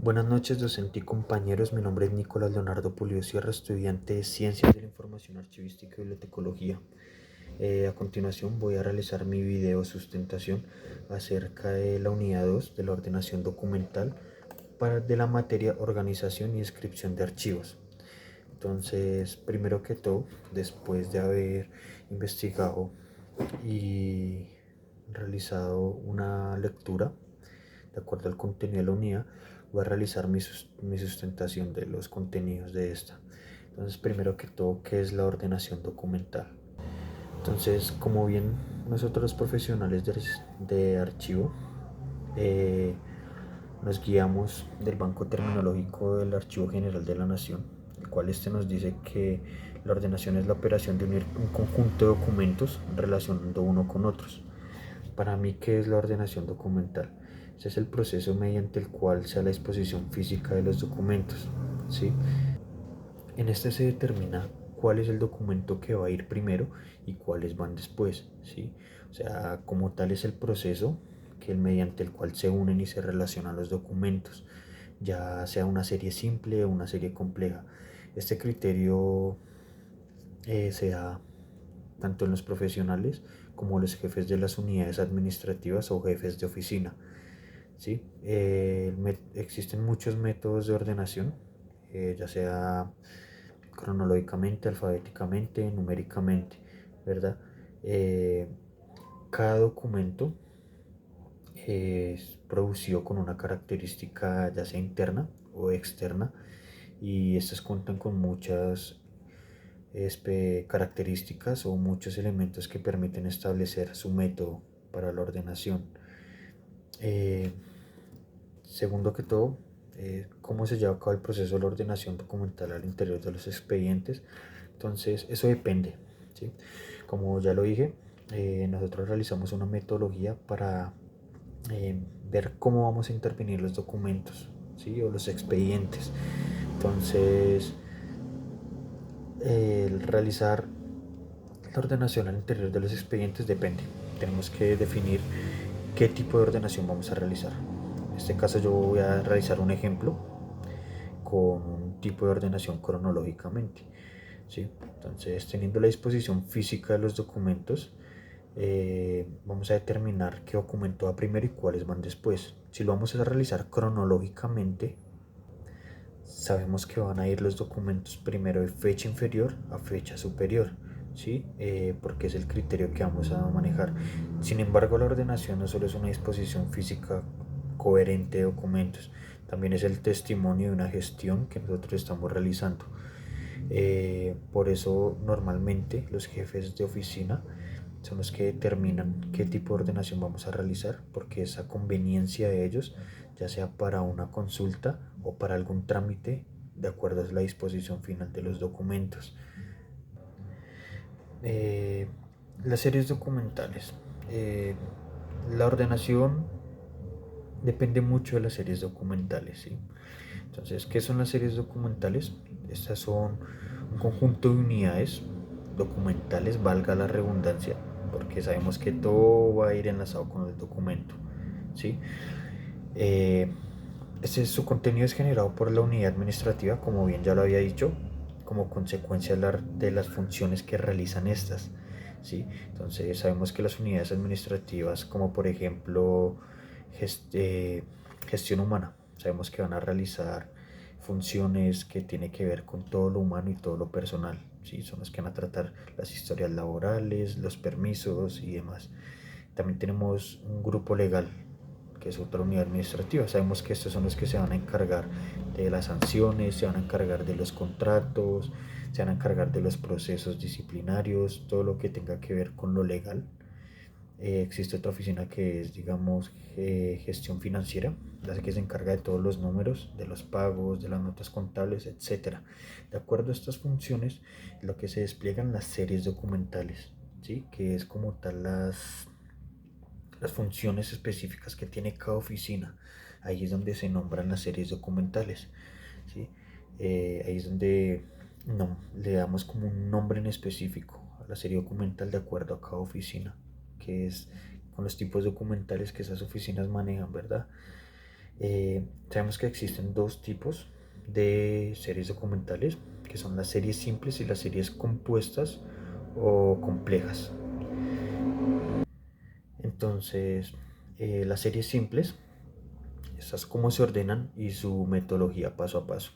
Buenas noches, docente y compañeros. Mi nombre es Nicolás Leonardo Pulido Sierra, estudiante de Ciencias de la Información Archivística y Bibliotecología. A continuación voy a realizar mi video sustentación acerca de la unidad 2 de la ordenación documental de la materia organización y descripción de archivos. Entonces, primero que todo, después de haber investigado y realizado una lectura de acuerdo al contenido de la unidad, voy a realizar mi sustentación de los contenidos de esta. Entonces, primero que todo, ¿qué es la ordenación documental? Entonces, como bien nosotros los profesionales de archivo, eh, nos guiamos del Banco Terminológico del Archivo General de la Nación, el cual este nos dice que la ordenación es la operación de unir un conjunto de documentos relacionando uno con otros. Para mí, ¿qué es la ordenación documental? Ese es el proceso mediante el cual se da la disposición física de los documentos, ¿sí? En este se determina cuál es el documento que va a ir primero y cuáles van después, ¿sí? O sea, como tal es el proceso mediante el cual se unen y se relacionan los documentos, ya sea una serie simple o una serie compleja. Este criterio se da tanto en los profesionales como los jefes de las unidades administrativas o jefes de oficina. ¿Sí? Existen muchos métodos de ordenación, ya sea cronológicamente, alfabéticamente, numéricamente, ¿verdad? Eh, Cada documento es producido con una característica ya sea interna o externa y estas cuentan con muchas características o muchos elementos que permiten establecer su método para la ordenación. Eh, Segundo que todo, cómo se lleva a cabo el proceso de la ordenación documental al interior de los expedientes. Entonces, eso depende, ¿sí? Como ya lo dije, nosotros realizamos una metodología para ver cómo vamos a intervenir los documentos, ¿sí? O los expedientes. Entonces, el realizar la ordenación al interior de los expedientes depende. Tenemos que definir qué tipo de ordenación vamos a realizar. En este caso yo voy a realizar un ejemplo con un tipo de ordenación cronológicamente, ¿sí? Entonces, teniendo la disposición física de los documentos, vamos a determinar qué documento va primero y cuáles van después. Si lo vamos a realizar cronológicamente, sabemos que van a ir los documentos primero de fecha inferior a fecha superior, ¿sí? Porque es el criterio que vamos a manejar. Sin embargo, la ordenación no solo es una disposición física coherente de documentos, también es el testimonio de una gestión que nosotros estamos realizando. Por eso normalmente los jefes de oficina son los que determinan qué tipo de ordenación vamos a realizar, porque esa conveniencia de ellos, ya sea para una consulta o para algún trámite, de acuerdo a la disposición final de los documentos. Eh, las series documentales. La ordenación depende mucho de las series documentales, ¿sí? Entonces, ¿qué son las series documentales? Estas son un conjunto de unidades documentales, valga la redundancia, porque sabemos que todo va a ir enlazado con el documento, ¿sí? Eh, Su contenido es generado por la unidad administrativa, como bien ya lo había dicho, como consecuencia de las funciones que realizan estas, ¿sí? Entonces sabemos que las unidades administrativas, como por ejemplo gestión humana, sabemos que van a realizar funciones que tienen que ver con todo lo humano y todo lo personal, ¿sí? Son los que van a tratar las historias laborales, los permisos y demás. También tenemos un grupo legal, que es otra unidad administrativa. Sabemos que estos son los que se van a encargar de las sanciones, se van a encargar de los contratos, se van a encargar de los procesos disciplinarios, todo lo que tenga que ver con lo legal. Existe otra oficina que es, digamos, gestión financiera, la que se encarga de todos los números, de los pagos, de las notas contables, etcétera. De acuerdo a estas funciones, lo que se despliegan las series documentales, ¿sí? Que es como tal las funciones específicas que tiene cada oficina. Ahí es donde se nombran las series documentales, ¿sí? Ahí es donde no, le damos como un nombre en específico a la serie documental de acuerdo a cada oficina, que es con los tipos documentales que esas oficinas manejan, ¿verdad? Sabemos que existen dos tipos de series documentales, que son las series simples y las series compuestas o complejas. Entonces, las series simples, estas cómo se ordenan y su metodología paso a paso.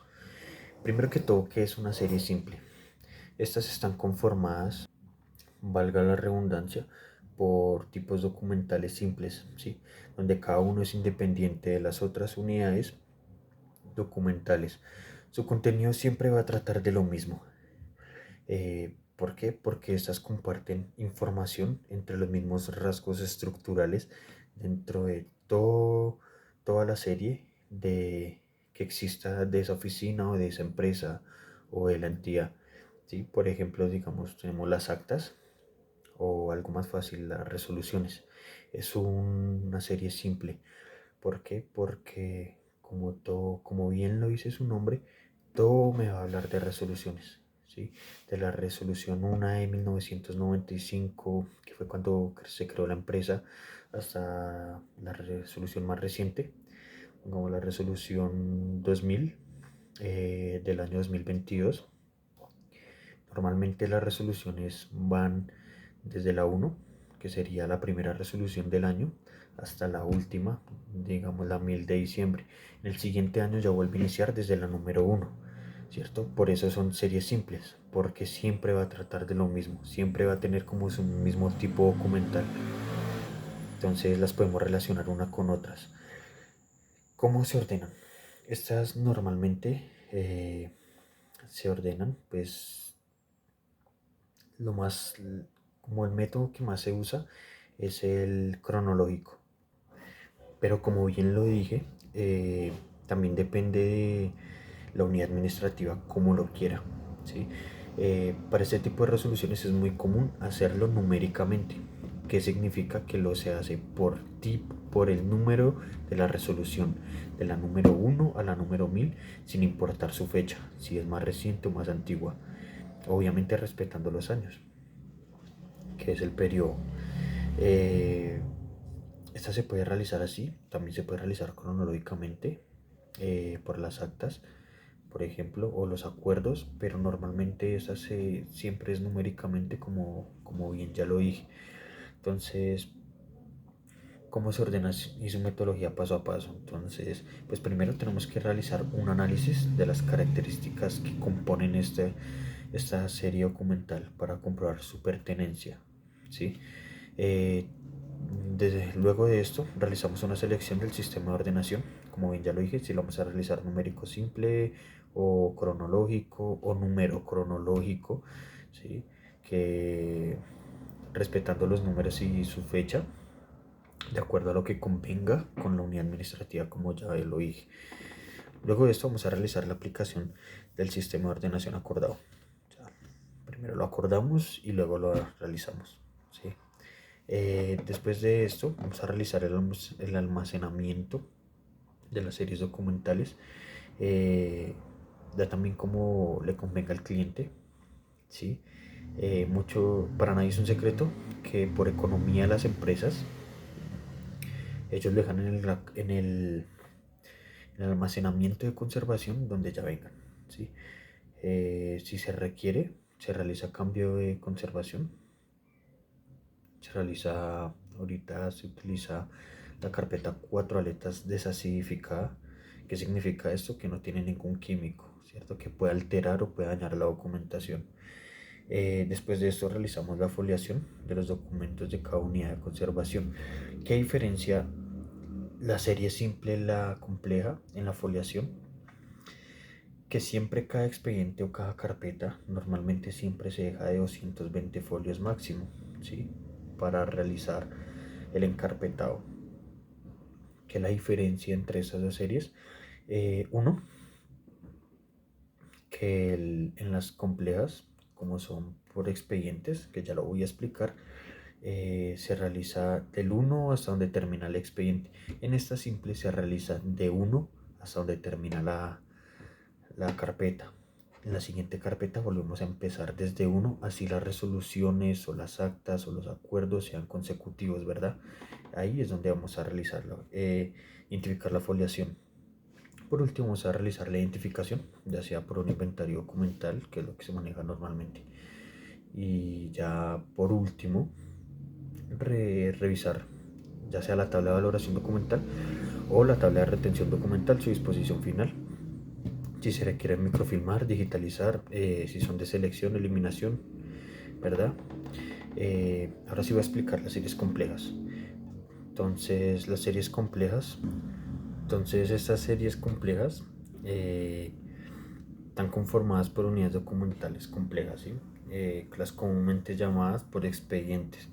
Primero que todo, ¿qué es una serie simple? Estas están conformadas, valga la redundancia, por tipos documentales simples, ¿sí? Donde cada uno es independiente de las otras unidades documentales. Su contenido siempre va a tratar de lo mismo. ¿Por qué? Porque estas comparten información entre los mismos rasgos estructurales dentro de toda la serie que exista de esa oficina o de esa empresa o de la entidad. ¿Sí? Por ejemplo, digamos, tenemos las actas o algo más fácil, las resoluciones. Es una serie simple. ¿Por qué? Porque como bien lo dice su nombre, todo me va a hablar de resoluciones, ¿sí? De la resolución 1 de 1995, que fue cuando se creó la empresa, hasta la resolución más reciente, como la resolución 2000 del año 2022. Normalmente las resoluciones van desde la 1, que sería la primera resolución del año, hasta la última, digamos la 1000 de diciembre. En el siguiente año ya vuelve a iniciar desde la número 1, ¿cierto? Por eso son series simples, porque siempre va a tratar de lo mismo, siempre va a tener como su mismo tipo documental. Entonces las podemos relacionar una con otras. ¿Cómo se ordenan? Estas normalmente se ordenan, pues lo más, como el método que más se usa es el cronológico. Pero como bien lo dije, también depende de la unidad administrativa como lo quiera, ¿sí? Para este tipo de resoluciones es muy común hacerlo numéricamente. ¿Qué significa? Que lo se hace por tipo, por el número de la resolución, de la número 1 a la número 1000, sin importar su fecha, si es más reciente o más antigua, obviamente respetando los años, que es el periodo. Eh, Esta se puede realizar así, también se puede realizar cronológicamente por las actas, por ejemplo, o los acuerdos, pero normalmente siempre es numéricamente como bien ya lo dije. Entonces, ¿cómo se ordena y su metodología paso a paso? Entonces, pues primero tenemos que realizar un análisis de las características que componen esta serie documental para comprobar su pertenencia, ¿sí? Eh, Luego de esto realizamos una selección del sistema de ordenación, como bien ya lo dije, si lo vamos a realizar numérico simple o cronológico o número cronológico, ¿sí? Que respetando los números y su fecha, de acuerdo a lo que convenga con la unidad administrativa, como ya lo dije. Luego de esto vamos a realizar la aplicación del sistema de ordenación acordado. O sea, primero lo acordamos y luego lo realizamos, ¿sí? Después de esto vamos a realizar el almacenamiento de las series documentales, ya también como le convenga al cliente, ¿sí? Para nadie es un secreto que por economía de las empresas ellos lo dejan en el almacenamiento de conservación donde ya vengan, ¿sí? Si se requiere, se realiza cambio de conservación, ahorita se utiliza la carpeta 4 aletas desacidificada. ¿Qué significa esto? Que no tiene ningún químico, ¿cierto? Que pueda alterar o pueda dañar la documentación. Después de esto realizamos la foliación de los documentos de cada unidad de conservación. ¿Qué diferencia la serie simple de la compleja en la foliación? Que siempre cada expediente o cada carpeta normalmente siempre se deja de 220 folios máximo, ¿sí? Para realizar el encarpetado. ¿Qué es la diferencia entre estas dos series? Uno, que en las complejas, como son por expedientes, que ya lo voy a explicar, se realiza del 1 hasta donde termina el expediente. En esta simple se realiza de 1 hasta donde termina la carpeta. En la siguiente carpeta volvemos a empezar desde uno, así las resoluciones o las actas o los acuerdos sean consecutivos, ¿verdad? Ahí es donde vamos a realizarlo, identificar la foliación. Por último vamos a realizar la identificación, ya sea por un inventario documental, que es lo que se maneja normalmente. Y ya por último, revisar ya sea la tabla de valoración documental o la tabla de retención documental, su disposición final. Si se requiere microfilmar, digitalizar, si son de selección, eliminación, ¿verdad? Ahora sí voy a explicar las series complejas. Entonces, las series complejas, estas series complejas están conformadas por unidades documentales complejas, ¿sí? Las comúnmente llamadas por expedientes,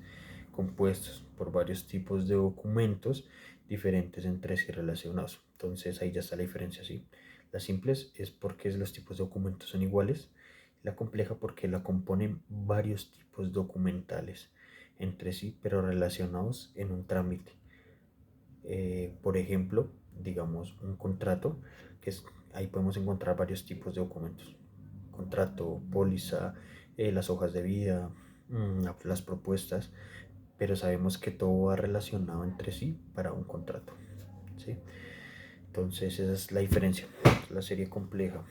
compuestos por varios tipos de documentos diferentes entre sí relacionados. Entonces ahí ya está la diferencia, ¿sí? La simple es porque los tipos de documentos son iguales, la compleja porque la componen varios tipos documentales entre sí, pero relacionados en un trámite. Por ejemplo, digamos un contrato, que es, ahí podemos encontrar varios tipos de documentos. Contrato, póliza, las hojas de vida, las propuestas, pero sabemos que todo va relacionado entre sí para un contrato, ¿sí? Entonces esa es la diferencia, la serie compleja.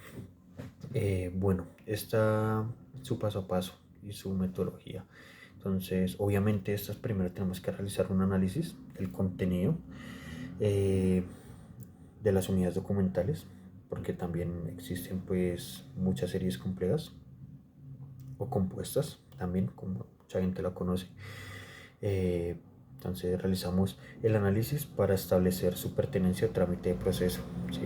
Bueno, está su paso a paso y su metodología. Entonces, obviamente, estas primero tenemos que realizar un análisis del contenido eh, de las unidades documentales, porque también existen pues muchas series complejas o compuestas, también como mucha gente la conoce. Entonces realizamos el análisis para establecer su pertenencia al trámite de proceso, ¿sí?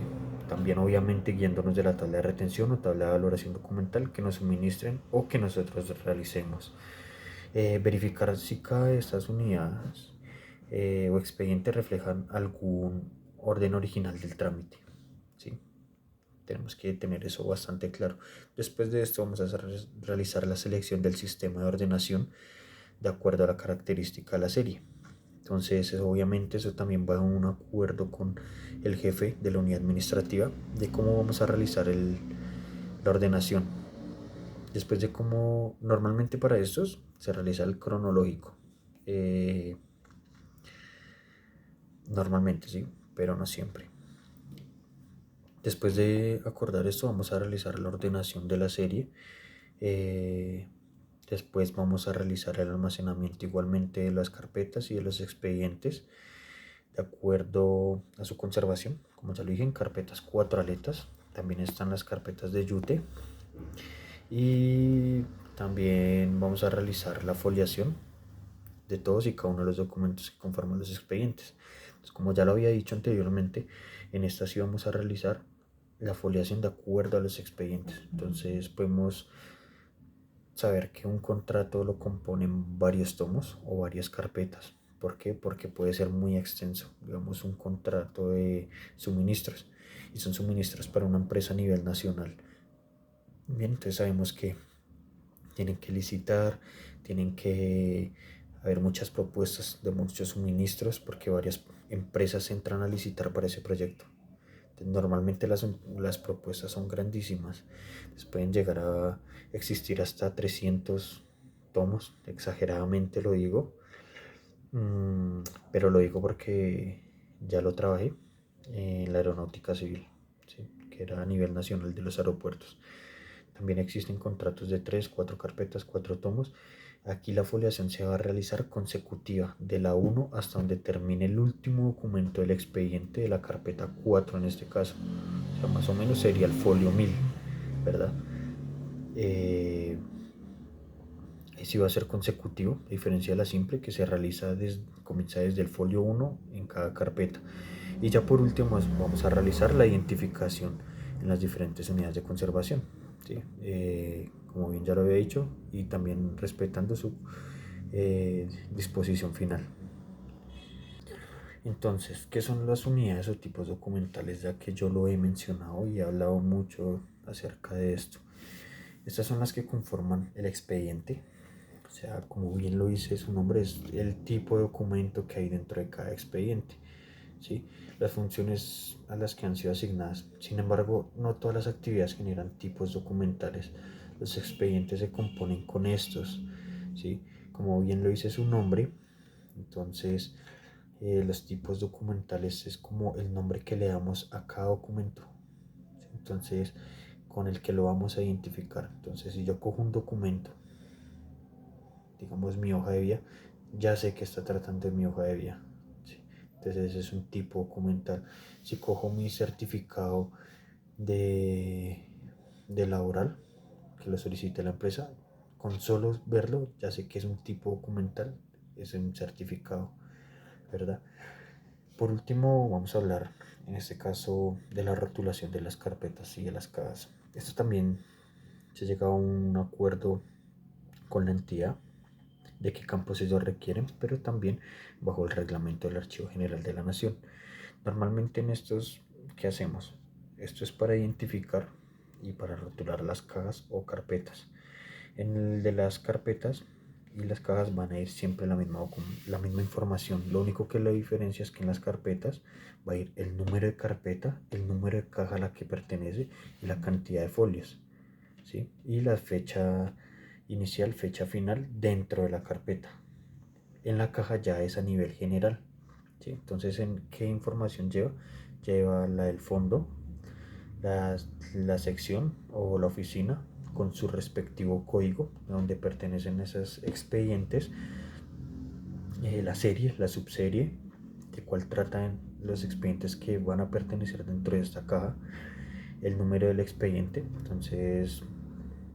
También obviamente guiándonos de la tabla de retención o tabla de valoración documental que nos suministren o que nosotros realicemos. Verificar si cada de estas unidades o expedientes reflejan algún orden original del trámite, ¿sí? Tenemos que tener eso bastante claro. Después de esto vamos a realizar la selección del sistema de ordenación de acuerdo a la característica de la serie. Entonces, obviamente eso también va en un acuerdo con el jefe de la unidad administrativa de cómo vamos a realizar la ordenación. Después de cómo, normalmente para estos se realiza el cronológico. Normalmente sí, pero no siempre. Después de acordar esto, vamos a realizar la ordenación de la serie. Después vamos a realizar el almacenamiento igualmente de las carpetas y de los expedientes de acuerdo a su conservación. Como ya lo dije, en carpetas 4 aletas. También están las carpetas de Yute. Y también vamos a realizar la foliación de todos y cada uno de los documentos que conforman los expedientes. Entonces, como ya lo había dicho anteriormente, en esta sí vamos a realizar la foliación de acuerdo a los expedientes. Entonces podemos saber que un contrato lo componen varios tomos o varias carpetas. ¿Por qué? Porque puede ser muy extenso. Digamos un contrato de suministros y son suministros para una empresa a nivel nacional. Bien, entonces sabemos que tienen que licitar, tienen que haber muchas propuestas de muchos suministros porque varias empresas entran a licitar para ese proyecto. Normalmente las propuestas son grandísimas, pueden llegar a existir hasta 300 tomos, exageradamente lo digo, pero lo digo porque ya lo trabajé en la aeronáutica civil, ¿sí? Que era a nivel nacional de los aeropuertos. También existen contratos de 3, 4 carpetas, 4 tomos. Aquí la foliación se va a realizar consecutiva de la 1 hasta donde termine el último documento del expediente de la carpeta 4 en este caso. O sea, más o menos sería el folio 1000, ¿verdad? Sí va a ser consecutivo, a diferencia de la simple que se realiza comienza desde el folio 1 en cada carpeta. Y ya por último vamos a realizar la identificación en las diferentes unidades de conservación, ¿sí? Como bien ya lo había dicho, y también respetando su disposición final. Entonces, ¿qué son las unidades o tipos documentales? Ya que yo lo he mencionado y he hablado mucho acerca de esto. Estas son las que conforman el expediente. O sea, como bien lo dice su nombre, es el tipo de documento que hay dentro de cada expediente. ¿sí? Las funciones a las que han sido asignadas. Sin embargo, no todas las actividades generan tipos documentales. Los expedientes se componen con estos, ¿sí? Como bien lo dice su nombre, entonces los tipos documentales es como el nombre que le damos a cada documento, ¿sí? Entonces, con el que lo vamos a identificar. Entonces, si yo cojo un documento, digamos mi hoja de vida, ya sé que está tratando de mi hoja de vida, ¿sí? Entonces ese es un tipo documental. Si cojo mi certificado de, de laboral que lo solicite la empresa, con solo verlo ya sé que es un tipo documental, es un certificado, ¿verdad? Por último, vamos a hablar en este caso de la rotulación de las carpetas y de las cajas. Esto también se llega a un acuerdo con la entidad de qué campos ellos requieren, pero también bajo el reglamento del Archivo General de la Nación. Normalmente en estos, ¿qué hacemos? Esto es para identificar y para rotular las cajas o carpetas. En el de las carpetas y las cajas van a ir siempre la misma información. Lo único que la diferencia es que en las carpetas va a ir el número de carpeta, el número de caja a la que pertenece y la cantidad de folios, ¿sí? Y la fecha inicial, fecha final dentro de la carpeta. En la caja ya es a nivel general, ¿sí? Entonces, ¿en qué información lleva? Lleva la del fondo, la, la sección o la oficina con su respectivo código donde pertenecen esos expedientes, la serie, la subserie de cuál tratan los expedientes que van a pertenecer dentro de esta caja, el número del expediente. Entonces,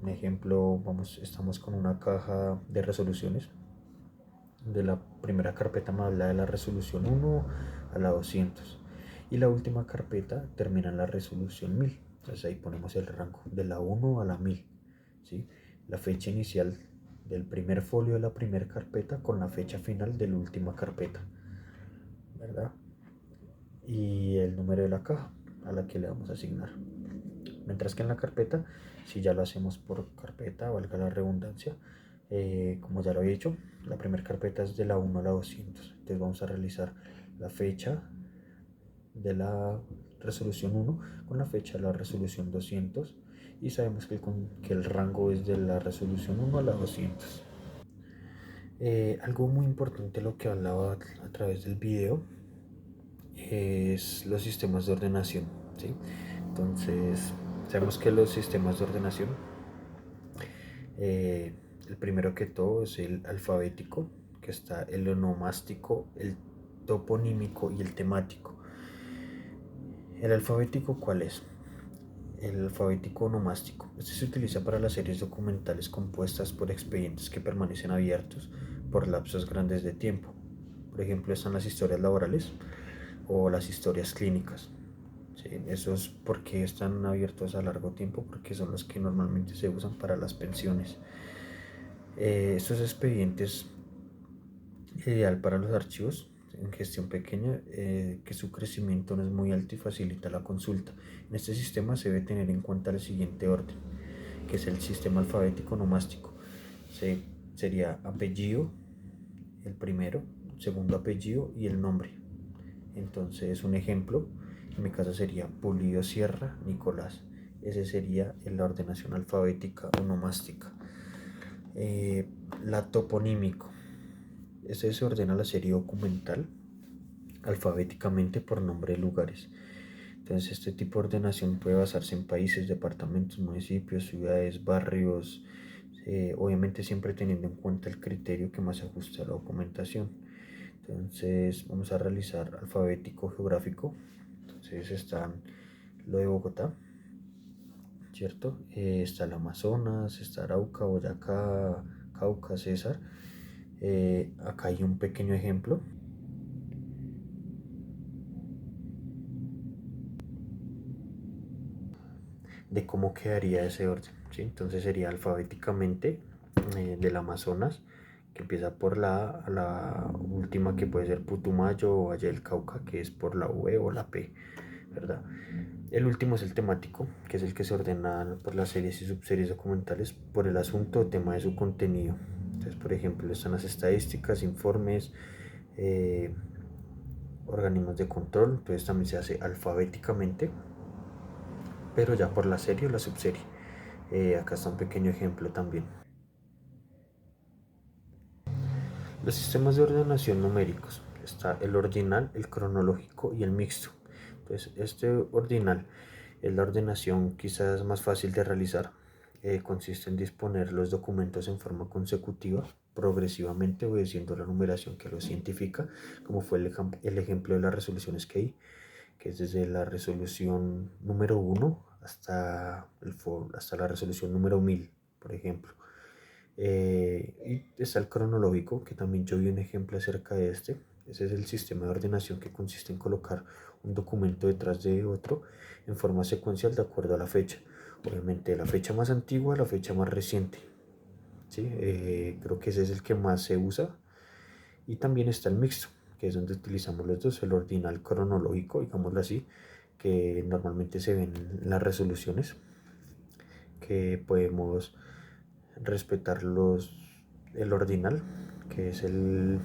un ejemplo, estamos con una caja de resoluciones. De la primera carpeta me habla de la resolución 1 a la 200 y la última carpeta termina en la resolución 1000. Entonces ahí ponemos el rango de la 1 a la 1000, ¿sí? La fecha inicial del primer folio de la primera carpeta con la fecha final de la última carpeta, ¿verdad? Y el número de la caja a la que le vamos a asignar. Mientras que en la carpeta, si ya lo hacemos por carpeta, valga la redundancia, como ya lo he dicho, la primera carpeta es de la 1 a la 200. Entonces vamos a realizar la fecha de la resolución 1 con la fecha de la resolución 200 y sabemos que el rango es de la resolución 1 a la 200. Algo muy importante lo que hablaba a través del video es los sistemas de ordenación, ¿sí? Entonces, sabemos que los sistemas de ordenación, el primero que todo es el alfabético, que está el onomástico, el toponímico y el temático. ¿El alfabético cuál es? El alfabético onomástico. Este se utiliza para las series documentales compuestas por expedientes que permanecen abiertos por lapsos grandes de tiempo. Por ejemplo, están las historias laborales o las historias clínicas. Sí, esos porque están abiertos a largo tiempo, porque son los que normalmente se usan para las pensiones. Estos expedientes ideal para los archivos en gestión pequeña, que su crecimiento no es muy alto y facilita la consulta. En este sistema se debe tener en cuenta el siguiente orden, que es el sistema alfabético nomástico. Sería apellido, el primero, segundo apellido y el nombre. Entonces, un ejemplo, en mi caso sería Pulido Sierra Nicolás. Ese sería en la ordenación alfabética onomástica. La toponímico. Este se ordena la serie documental alfabéticamente por nombre de lugares. Entonces, este tipo de ordenación puede basarse en países, departamentos, municipios, ciudades, barrios, obviamente siempre teniendo en cuenta el criterio que más se ajuste a la documentación. Entonces, vamos a realizar alfabético geográfico. Entonces, está lo de Bogotá, ¿cierto? Está el Amazonas, está Arauca, Boyacá, Cauca, César. Acá hay un pequeño ejemplo de cómo quedaría ese orden, ¿sí? Entonces sería alfabéticamente del Amazonas, que empieza por la A, a la última que puede ser Putumayo o Valle del Cauca, que es por la V o la P, ¿verdad? El último es el temático, que es el que se ordena por las series y subseries documentales por el asunto o tema de su contenido. Entonces, por ejemplo, están las estadísticas, informes, eh, organismos de control, entonces también se hace alfabéticamente, pero ya por la serie o la subserie. Acá está un pequeño ejemplo también. Los sistemas de ordenación numéricos. Está el ordinal, el cronológico y el mixto. Entonces, este ordinal es la ordenación quizás más fácil de realizar. Consiste en disponer los documentos en forma consecutiva, progresivamente obedeciendo la numeración que los identifica, como fue el ejemplo de las resoluciones que hay, que es desde la resolución número 1 hasta la resolución número 1000, por ejemplo. Y está el cronológico, que también yo vi un ejemplo acerca de este. Ese es el sistema de ordenación que consiste en colocar un documento detrás de otro en forma secuencial de acuerdo a la fecha. Obviamente la fecha más antigua a la fecha más reciente. ¿Sí? Creo que ese es el que más se usa. Y también está el mixto, que es donde utilizamos los dos, el ordinal cronológico, digámoslo así, que normalmente se ven en las resoluciones, que podemos respetar el ordinal, que es el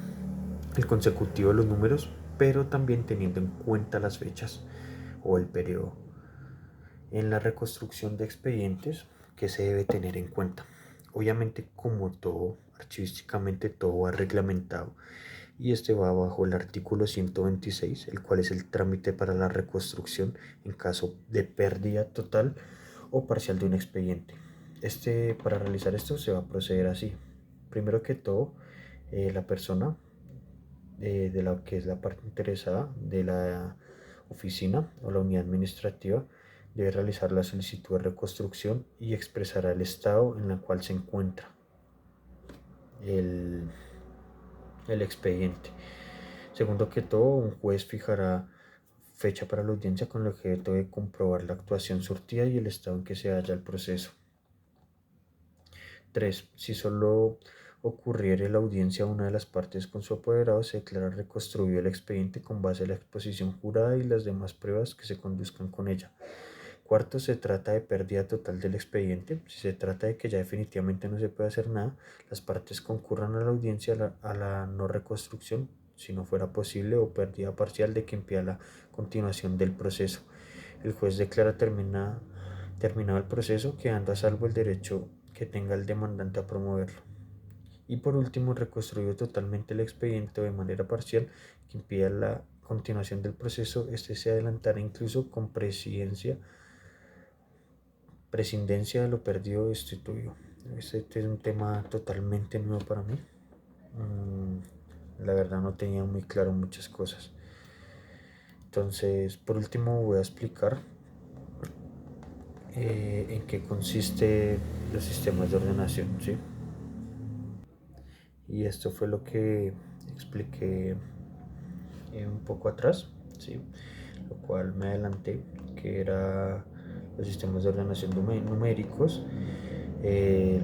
consecutivo de los números, pero también teniendo en cuenta las fechas o el periodo. En la reconstrucción de expedientes, ¿qué se debe tener en cuenta? Obviamente, como todo, archivísticamente todo va reglamentado y este va bajo el artículo 126, el cual es el trámite para la reconstrucción en caso de pérdida total o parcial de un expediente. Para realizar esto se va a proceder así. Primero que todo, la persona de la que es la parte interesada de la oficina o la unidad administrativa debe realizar la solicitud de reconstrucción y expresará el estado en el cual se encuentra el, el expediente. Segundo que todo, un juez fijará fecha para la audiencia con el objeto de comprobar la actuación surtida y el estado en que se halla el proceso. 3. Si solo ocurriere la audiencia a una de las partes con su apoderado, se declara reconstruido el expediente con base en la exposición jurada y las demás pruebas que se conduzcan con ella. Cuarto, se trata de pérdida total del expediente. Si se trata de que ya definitivamente no se puede hacer nada, las partes concurran a la audiencia a la no reconstrucción, si no fuera posible, o pérdida parcial de que impida la continuación del proceso. El juez declara terminado el proceso, quedando a salvo el derecho que tenga el demandante a promoverlo. Y por último, reconstruido totalmente el expediente o de manera parcial que impida la continuación del proceso, este se adelantará incluso con prescindencia de lo perdido o destituido. Este es un tema totalmente nuevo para mí. La verdad no tenía muy claro muchas cosas. Entonces, por último voy a explicar en qué consiste los sistemas de ordenación, ¿sí? Y esto fue lo que expliqué un poco atrás, ¿sí? Lo cual me adelanté, que era los sistemas de ordenación numéricos,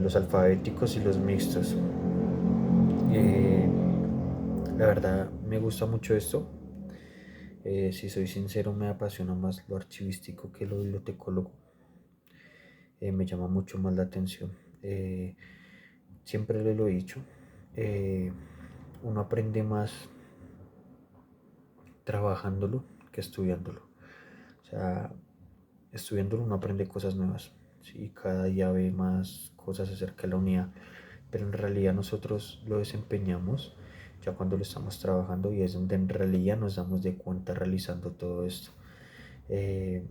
los alfabéticos y los mixtos. Eh, la verdad me gusta mucho esto. Si soy sincero, me apasiona más lo archivístico que lo bibliotecólogo. Me llama mucho más la atención. Siempre lo he dicho. Uno aprende más trabajándolo que estudiándolo. O sea, estudiándolo uno aprende cosas nuevas. ¿Sí? Cada día ve más cosas acerca de la unidad. Pero en realidad nosotros lo desempeñamos ya cuando lo estamos trabajando y es donde en realidad nos damos de cuenta realizando todo esto. He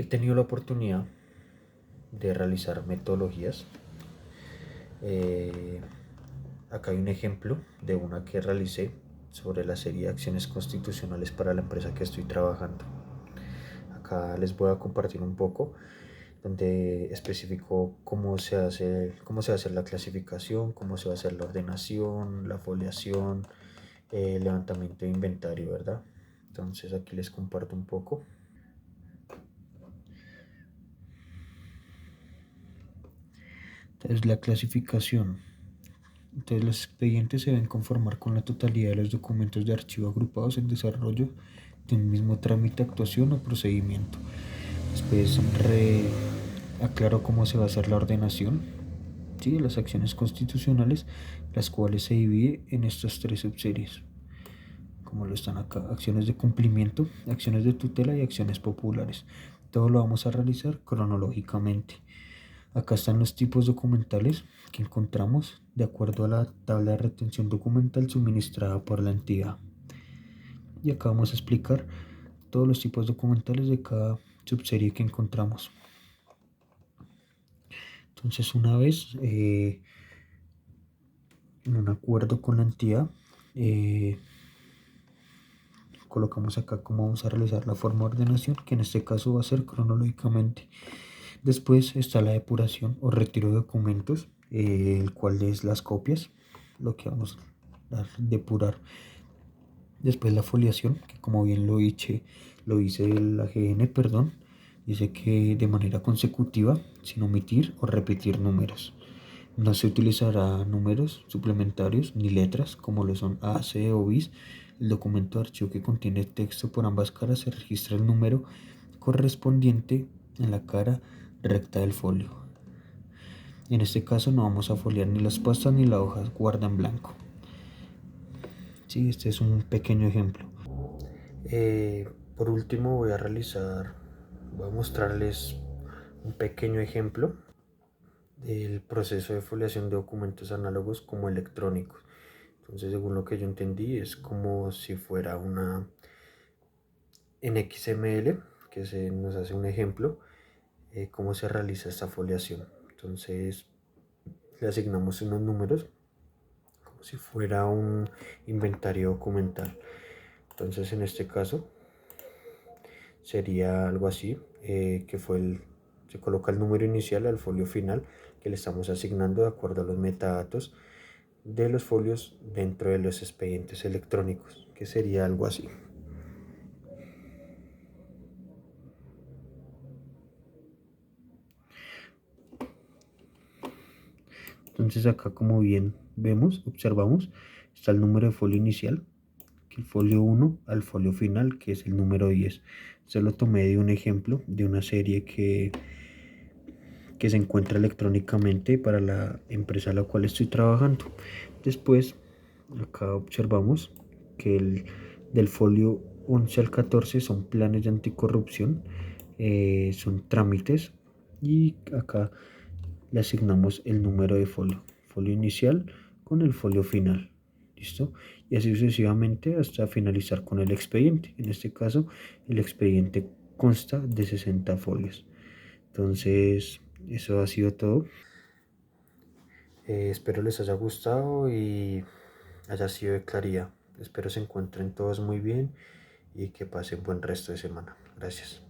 tenido la oportunidad de realizar metodologías. Acá hay un ejemplo de una que realicé sobre la serie de acciones constitucionales para la empresa que estoy trabajando. Acá les voy a compartir un poco donde especificó cómo se va a hacer la clasificación, cómo se va a hacer la ordenación, la foliación, el levantamiento de inventario, ¿verdad? Entonces aquí les comparto un poco. Entonces la clasificación. Entonces los expedientes se deben conformar con la totalidad de los documentos de archivo agrupados en desarrollo de un mismo trámite, actuación o procedimiento. Después aclaro cómo se va a hacer la ordenación, ¿sí?, de las acciones constitucionales, las cuales se divide en estas tres subseries. como lo están acá, acciones de cumplimiento, acciones de tutela y acciones populares. Todo lo vamos a realizar cronológicamente. Acá están los tipos documentales que encontramos de acuerdo a la tabla de retención documental suministrada por la entidad. Y acá vamos a explicar todos los tipos documentales de cada subserie que encontramos. Entonces, una vez en un acuerdo con la entidad, colocamos acá cómo vamos a realizar la forma de ordenación, que en este caso va a ser cronológicamente. Después está la depuración o retiro de documentos, el cual es las copias, lo que vamos a depurar. Después la foliación, que como bien lo dice la AGN, perdón, dice que de manera consecutiva, sin omitir o repetir números. No se utilizará números suplementarios ni letras como lo son A, C o bis. El documento de archivo que contiene texto por ambas caras se registra el número correspondiente en la cara recta del folio. En este caso no vamos a foliar ni las pastas ni la hoja guarda en blanco. Sí, este es un pequeño ejemplo. Por último voy a mostrarles un pequeño ejemplo del proceso de foliación de documentos análogos como electrónicos. Entonces, según lo que yo entendí, es como si fuera una en XML, que se nos hace un ejemplo, cómo se realiza esta foliación. Entonces, le asignamos unos números como si fuera un inventario documental. Entonces, en este caso, sería algo así, se coloca el número inicial al folio final que le estamos asignando de acuerdo a los metadatos de los folios dentro de los expedientes electrónicos, que sería algo así. Entonces acá como bien vemos, observamos, está el número de folio inicial, que el folio 1 al folio final, que es el número 10. Se lo tomé de un ejemplo de una serie que se encuentra electrónicamente para la empresa a la cual estoy trabajando. Después, acá observamos que del folio 11 al 14 son planes de anticorrupción, son trámites, y acá le asignamos el número de folio inicial con el folio final. ¿Listo? Y así sucesivamente hasta finalizar con el expediente. En este caso, el expediente consta de 60 folios. Entonces, eso ha sido todo. Espero les haya gustado y haya sido de claridad. Espero se encuentren todos muy bien y que pasen buen resto de semana. Gracias.